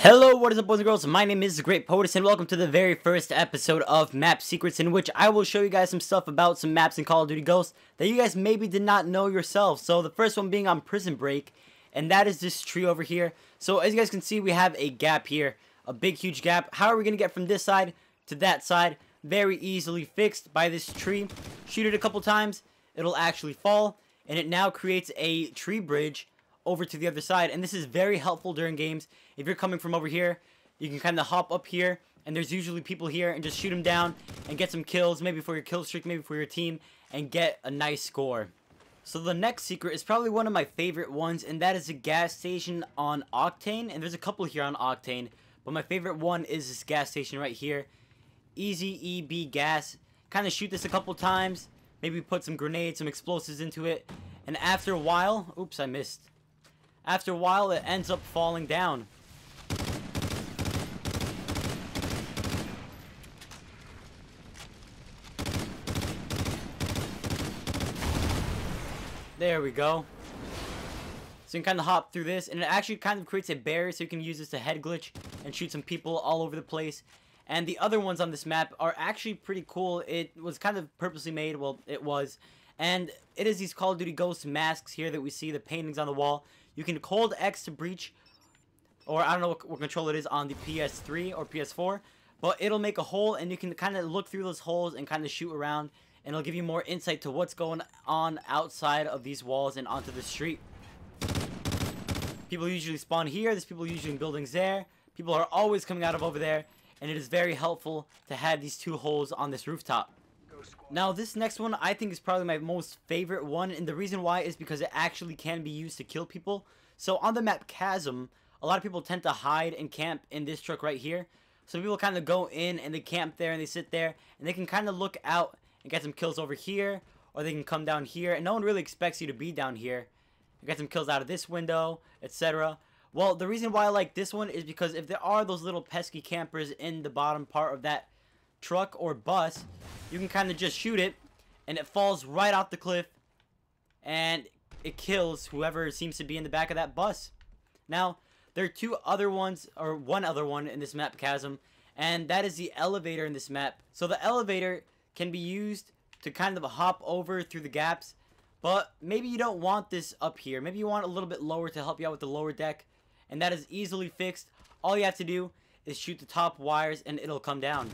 Hello, what is up boys and girls, my name is TheGreatPOTUS and welcome to the very first episode of Map Secrets, in which I will show you guys some stuff about some maps in Call of Duty Ghosts that you guys maybe did not know yourselves. So the first one being on Prison Break, and that is this tree over here. So as you guys can see, we have a gap here, a big huge gap. How are we going to get from this side to that side? Very easily fixed by this tree. Shoot it a couple times, it'll actually fall, and it now creates a tree bridge over to the other side, and this is very helpful during games. If you're coming from over here, you can kind of hop up here, and there's usually people here, and just shoot them down and get some kills, maybe for your kill streak, maybe for your team, and get a nice score. So the next secret is probably one of my favorite ones, and that is a gas station on Octane, and there's a couple here on Octane, but my favorite one is this gas station right here. Easy EB gas. Kind of shoot this a couple times, maybe put some grenades, some explosives into it, and after a while, oops, I missed. After a while, it ends up falling down. There we go. So you can kind of hop through this, and it actually kind of creates a barrier, so you can use this to head glitch and shoot some people all over the place. And the other ones on this map are actually pretty cool. It was kind of purposely made, well, it was. And it is these Call of Duty Ghost masks here that we see, the paintings on the wall. You can hold X to breach, or I don't know what control it is on the PS3 or PS4, but it'll make a hole, and you can kind of look through those holes and kind of shoot around, and it'll give you more insight to what's going on outside of these walls and onto the street. People usually spawn here, there's people usually in buildings there, people are always coming out of over there, and it is very helpful to have these two holes on this rooftop. Now this next one I think is probably my most favorite one, and the reason why is because it actually can be used to kill people. So on the map Chasm, a lot of people tend to hide and camp in this truck right here. So people kind of go in and they camp there and they sit there, and they can kind of look out and get some kills over here, or they can come down here, and no one really expects you to be down here. You get some kills out of this window, etc. Well, the reason why I like this one is because if there are those little pesky campers in the bottom part of that truck or bus, you can kind of just shoot it and it falls right off the cliff and it kills whoever seems to be in the back of that bus. Now there are two other ones, or one other one in this map Chasm, and that is the elevator in this map. So the elevator can be used to kind of hop over through the gaps, but maybe you don't want this up here. Maybe you want it a little bit lower to help you out with the lower deck, and that is easily fixed. All you have to do is shoot the top wires and it'll come down.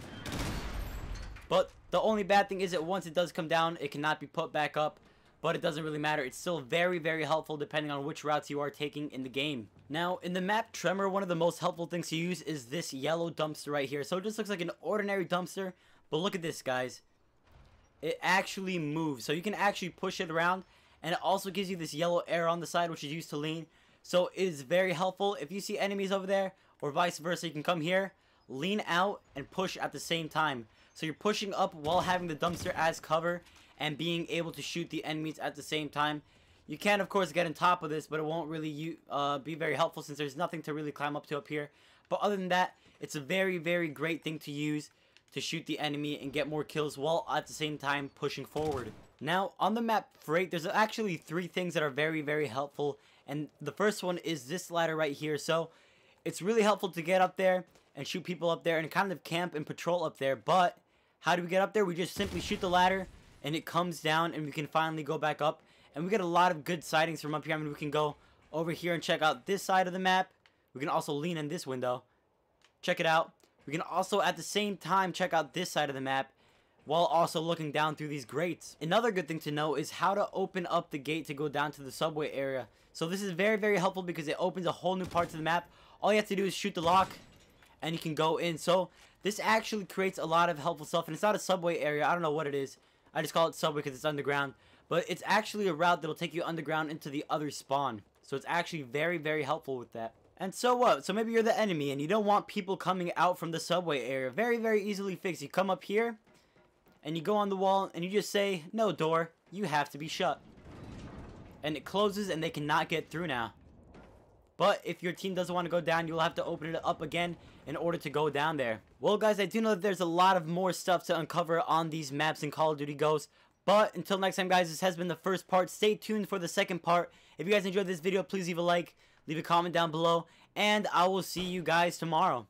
But the only bad thing is that once it does come down, it cannot be put back up. But it doesn't really matter. It's still very, very helpful depending on which routes you are taking in the game. Now, in the map Tremor, one of the most helpful things to use is this yellow dumpster right here. So it just looks like an ordinary dumpster. But look at this, guys. It actually moves. So you can actually push it around. And it also gives you this yellow arrow on the side, which is used to lean. So it is very helpful. If you see enemies over there, or vice versa, you can come here, lean out, and push at the same time. So you're pushing up while having the dumpster as cover and being able to shoot the enemies at the same time. You can, of course, get on top of this, but it won't really be very helpful since there's nothing to really climb up to up here. But other than that, it's a very, very great thing to use to shoot the enemy and get more kills while at the same time pushing forward. Now, on the map Freight, there's actually three things that are very, very helpful. And the first one is this ladder right here. So it's really helpful to get up there and shoot people up there and kind of camp and patrol up there. But how do we get up there? We just simply shoot the ladder and it comes down and we can finally go back up. And we get a lot of good sightings from up here. I mean, we can go over here and check out this side of the map. We can also lean in this window. Check it out. We can also at the same time check out this side of the map while also looking down through these grates. Another good thing to know is how to open up the gate to go down to the subway area. So this is very, very helpful because it opens a whole new part to the map. All you have to do is shoot the lock and you can go in. So this actually creates a lot of helpful stuff, and it's not a subway area. I don't know what it is. I just call it subway because it's underground. But it's actually a route that'll take you underground into the other spawn. So it's actually very, very helpful with that. And so what? So maybe you're the enemy and you don't want people coming out from the subway area. Very, very easily fixed. You come up here and you go on the wall and you just say, "No, door, you have to be shut." And it closes and they cannot get through now. But if your team doesn't want to go down, you'll have to open it up again in order to go down there. Well, guys, I do know that there's a lot of more stuff to uncover on these maps in Call of Duty Ghosts. But until next time, guys, this has been the first part. Stay tuned for the second part. If you guys enjoyed this video, please leave a like, leave a comment down below, and I will see you guys tomorrow.